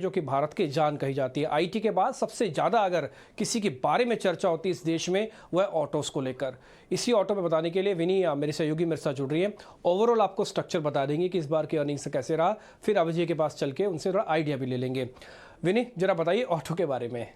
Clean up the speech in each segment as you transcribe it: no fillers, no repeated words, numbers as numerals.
जो कि भारत की जान कही जाती है। आईटी के बाद सबसे ज़्यादा अगर किसी के बारे में चर्चा होती है इस देश में, वह ऑटोस को लेकर। इसी ऑटो में बताने के लिए विनी मेरे सहयोगी मेरे साथ जुड़ रही है। ओवरऑल आपको स्ट्रक्चर बता देंगे कि इस बार की अर्निंग्स कैसे रहा, फिर अभिजय के पास चल के उनसे थोड़ा आइडिया भी ले लेंगे। विनी, जरा बताइए ऑटो के बारे में।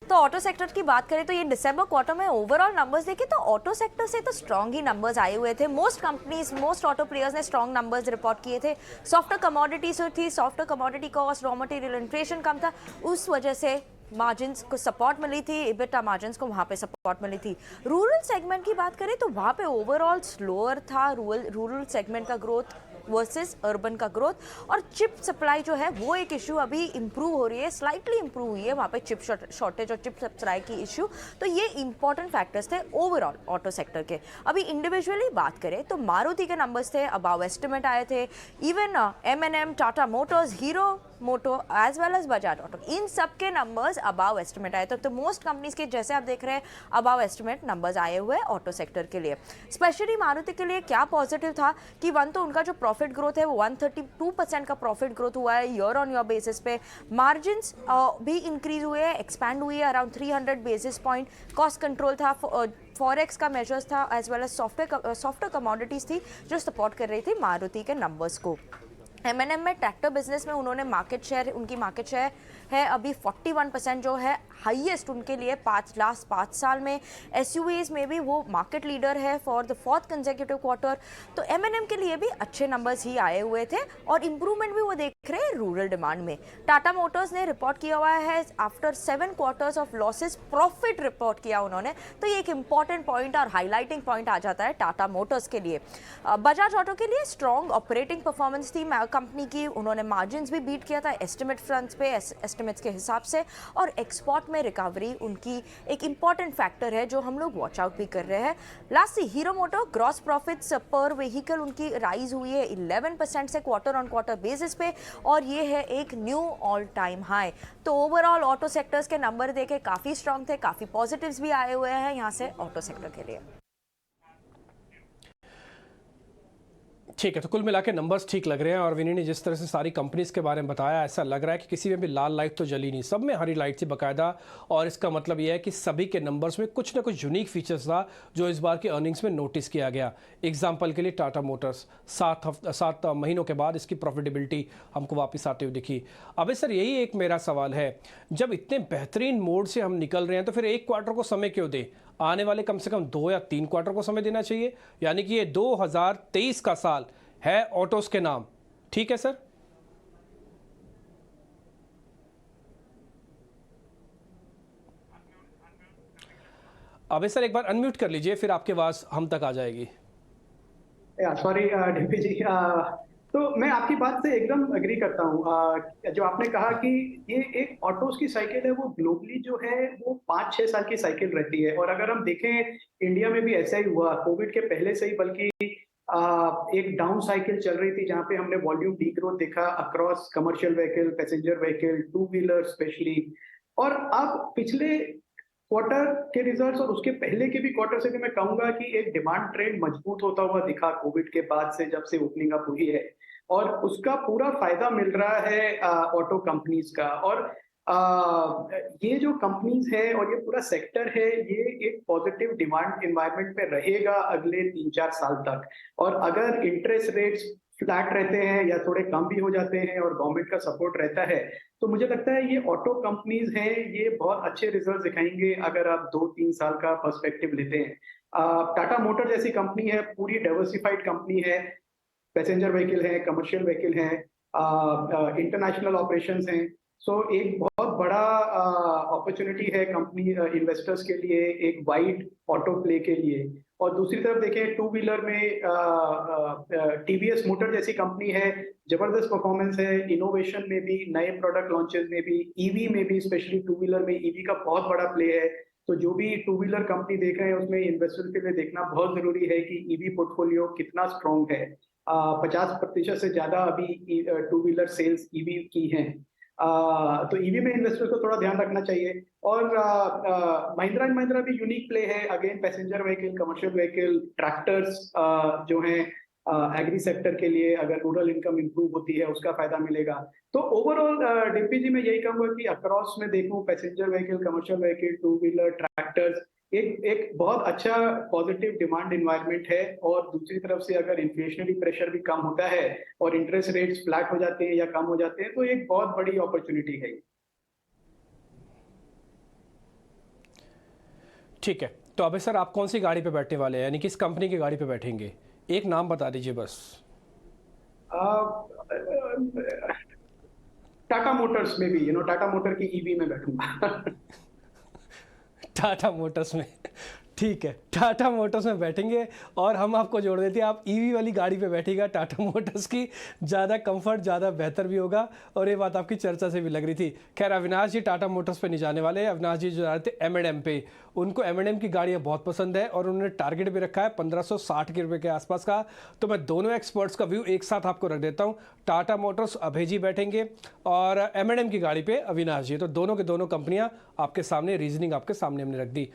तो ऑटो सेक्टर की बात करें तो ये दिसंबर क्वार्टर में ओवरऑल नंबर्स देखें तो ऑटो सेक्टर से तो स्ट्रॉन्ग ही नंबर्स आए हुए थे। Most companies, most auto players ने स्ट्रॉन्ग नंबर्स रिपोर्ट किए थे। सॉफ्टवेयर कमोडिटीज थी, software commodity cost, raw material inflation कम था, उस वजह से मार्जिन्स को सपोर्ट मिली थी, इबिटा मार्जिन्स को वहाँ पे सपोर्ट मिली थी। रूरल सेगमेंट की बात करें तो वहाँ पे ओवरऑल स्लोअर था रूरल सेगमेंट का ग्रोथ वर्सेस अर्बन का ग्रोथ। और चिप सप्लाई जो है वो एक इशू अभी इंप्रूव हो रही है, स्लाइटली इंप्रूव हुई है वहाँ पे चिप शॉर्टेज और चिप सप्लाई की इशू। तो ये इंपॉर्टेंट फैक्टर्स थे ओवरऑल ऑटो सेक्टर के। अभी इंडिविजुअली बात करें तो मारुति के नंबर्स थे, अबाव एस्टिमेट आए थे। Even M&M, Tata motors, Hero moto as well as Bajaj auto, इन सब के नंबर्स अबाव एस्टिमेट आए थे। तो मोस्ट कंपनीज के जैसे आप देख रहे हैं अबाव एस्टिमेट नंबर्स आए हुए हैं ऑटो सेक्टर के लिए। स्पेशली मारुति के लिए क्या पॉजिटिव था कि वन तो उनका जो प्रॉफिट ग्रोथ है वो 132% का प्रॉफिट ग्रोथ हुआ है ईयर ऑन ईयर बेसिस पे। मार्जिन्स भी इंक्रीज हुए हैं, एक्सपैंड हुई है around 300 basis point. Cost control था, फॉरेक्स का मेजर्स था, as well as software commodities थी जो सपोर्ट कर रही थी मारुति के नंबर्स को। M&M में ट्रैक्टर बिजनेस में उन्होंने मार्केट शेयर, उनकी मार्केट शेयर है अभी 41% जो है हाईएस्ट उनके लिए लास्ट 5 साल में। SUVs में भी वो मार्केट लीडर है for the 4th consecutive quarter. तो M&M के लिए भी अच्छे नंबर्स ही आए हुए थे और इंप्रूवमेंट भी वो देख रहे हैं रूरल डिमांड में। टाटा मोटर्स ने रिपोर्ट किया हुआ है after 7 quarters of losses profit report किया उन्होंने। तो ये एक इंपॉर्टेंट पॉइंट और हाईलाइटिंग पॉइंट आ जाता है टाटा मोटर्स के लिए। बजाज ऑटो के लिए स्ट्रॉन्ग ऑपरेटिंग परफॉर्मेंस थी कंपनी की, उन्होंने मार्जिन्स भी बीट किया था एस्टिमेट फ्रंट्स पे, एस्टिमेट्स के हिसाब से। और एक्सपोर्ट में रिकवरी उनकी एक इंपॉर्टेंट फैक्टर है जो हम लोग वॉच आउट भी कर रहे हैं। Lastly hero motor gross profits पर व्हीकल उनकी राइज हुई है 11% से क्वार्टर ऑन क्वार्टर बेसिस पे, और ये है एक न्यू ऑल टाइम हाई। तो ओवरऑल ऑटो सेक्टर्स के नंबर देखे काफ़ी स्ट्रॉन्ग थे, काफ़ी पॉजिटिव्स भी आए हुए हैं यहाँ से ऑटो सेक्टर के लिए। ठीक है, तो कुल मिला के नंबर्स ठीक लग रहे हैं। और विनी ने जिस तरह से सारी कंपनीज के बारे में बताया, ऐसा लग रहा है कि किसी में भी लाल लाइट तो जली नहीं, सब में हरी लाइट थी बाकायदा। और इसका मतलब यह है कि सभी के नंबर्स में कुछ ना कुछ यूनिक फीचर्स था जो इस बार की अर्निंग्स में नोटिस किया गया। एग्जाम्पल के लिए टाटा मोटर्स 7 महीनों के बाद इसकी प्रॉफिटेबिलिटी हमको वापस आते हुए दिखी। अबे सर, यही एक मेरा सवाल है, जब इतने बेहतरीन मोड से हम निकल रहे हैं तो फिर एक क्वार्टर को समय क्यों दें? आने वाले कम से कम 2 या 3 क्वार्टर को समय देना चाहिए। यानी कि ये 2023 का साल है ऑटोस के नाम, ठीक है सर? अबे सर, एक बार अनम्यूट कर लीजिए, फिर आपकी आवाज हम तक आ जाएगी। सॉरी डीपी जी, तो मैं आपकी बात से एकदम अग्री करता हूँ। जो आपने कहा कि ये एक ऑटोस की साइकिल है, वो ग्लोबली जो है वो 5-6 साल की साइकिल रहती है। और अगर हम देखें इंडिया में भी ऐसा ही हुआ कोविड के पहले से ही, बल्कि एक डाउन साइकिल चल रही थी जहां पे हमने वॉल्यूम डी ग्रोथ देखा across commercial vehicle, passenger vehicle, two wheeler specially. और अब पिछले क्वार्टर के रिजल्ट्स और उसके पहले के भी क्वार्टर से भी मैं कहूंगा कि एक डिमांड ट्रेंड मजबूत होता हुआ दिखा कोविड के बाद से, जब से ओपनिंग अप हुई है। और उसका पूरा फायदा मिल रहा है ऑटो कंपनीज का। और ये जो कंपनीज है और ये पूरा सेक्टर है, ये एक पॉजिटिव डिमांड एनवायरनमेंट में रहेगा अगले 3-4 साल तक। और अगर इंटरेस्ट रेट्स फ्लैट रहते हैं या थोड़े कम भी हो जाते हैं और गवर्नमेंट का सपोर्ट रहता है, तो मुझे लगता है ये ऑटो कंपनीज हैं, ये बहुत अच्छे रिजल्ट दिखाएंगे अगर आप 2-3 साल का पर्सपेक्टिव लेते हैं। टाटा मोटर जैसी कंपनी है, पूरी डाइवर्सिफाइड कंपनी है, पैसेंजर व्हीकल है, कमर्शियल व्हीकल है, इंटरनेशनल ऑपरेशंस हैं। सो एक बहुत बड़ा अपॉर्चुनिटी है कंपनी इन्वेस्टर्स के लिए, एक वाइड ऑटो प्ले के लिए। और दूसरी तरफ देखें टू व्हीलर में टीवीएस मोटर जैसी कंपनी है, जबरदस्त परफॉर्मेंस है, इनोवेशन में भी, नए प्रोडक्ट लॉन्चेस में भी, ईवी में भी, स्पेशली टू व्हीलर में ईवी का बहुत बड़ा प्ले है। तो जो भी टू व्हीलर कंपनी देख रहे हैं उसमें इन्वेस्टर के लिए देखना बहुत जरूरी है कि ईवी पोर्टफोलियो कितना स्ट्रॉन्ग है। 50% से ज्यादा अभी टू व्हीलर सेल्स ईवी की हैं। तो ईवी में इन्वेस्टर्स को थोड़ा ध्यान रखना चाहिए। और महिंद्रा एंड महिंद्रा भी यूनिक प्ले है, again passenger vehicle, commercial vehicle, tractors जो हैं, एग्री सेक्टर के लिए अगर रूरल इनकम इंप्रूव होती है उसका फायदा मिलेगा। तो ओवरऑल डीपी जी मैं यही कहूंगा कि अक्रॉस में देखूं passenger vehicle, commercial vehicle, two wheeler, tractors, एक बहुत अच्छा पॉजिटिव डिमांड इन्वायरमेंट है। और दूसरी तरफ से अगर इन्फ्लेशनरी प्रेशर भी कम होता है और इंटरेस्ट रेट्स फ्लैट हो जाते हैं या कम हो जाते हैं तो एक बहुत बड़ी अपॉर्चुनिटी है। ठीक है, तो अभी सर आप कौन सी गाड़ी पे बैठने वाले हैं, यानी किस कंपनी की गाड़ी पे बैठेंगे? एक नाम बता दीजिए बस। टाटा मोटर्स में भी टाटा मोटर की ईवी में बैठूंगा। टाटा मोटर्स में। ठीक है, टाटा मोटर्स में बैठेंगे और हम आपको जोड़ देते हैं, आप ईवी वाली गाड़ी पे बैठिएगा टाटा मोटर्स की, ज़्यादा कंफर्ट, ज़्यादा बेहतर भी होगा। और ये बात आपकी चर्चा से भी लग रही थी। खैर, अविनाश जी टाटा मोटर्स पे नहीं जाने वाले। अविनाश जी जो जा रहे थे M&M पे, उनको M&M की गाड़ियाँ बहुत पसंद है और उन्होंने टारगेट भी रखा है 1560 के रुपये के आसपास का। तो मैं दोनों एक्सपर्ट्स का व्यू एक साथ आपको रख देता हूँ। टाटा मोटर्स अभय जी बैठेंगे और M&M की गाड़ी पे अविनाश जी। तो दोनों के दोनों कंपनियाँ आपके सामने, रीजनिंग आपके सामने हमने रख दी।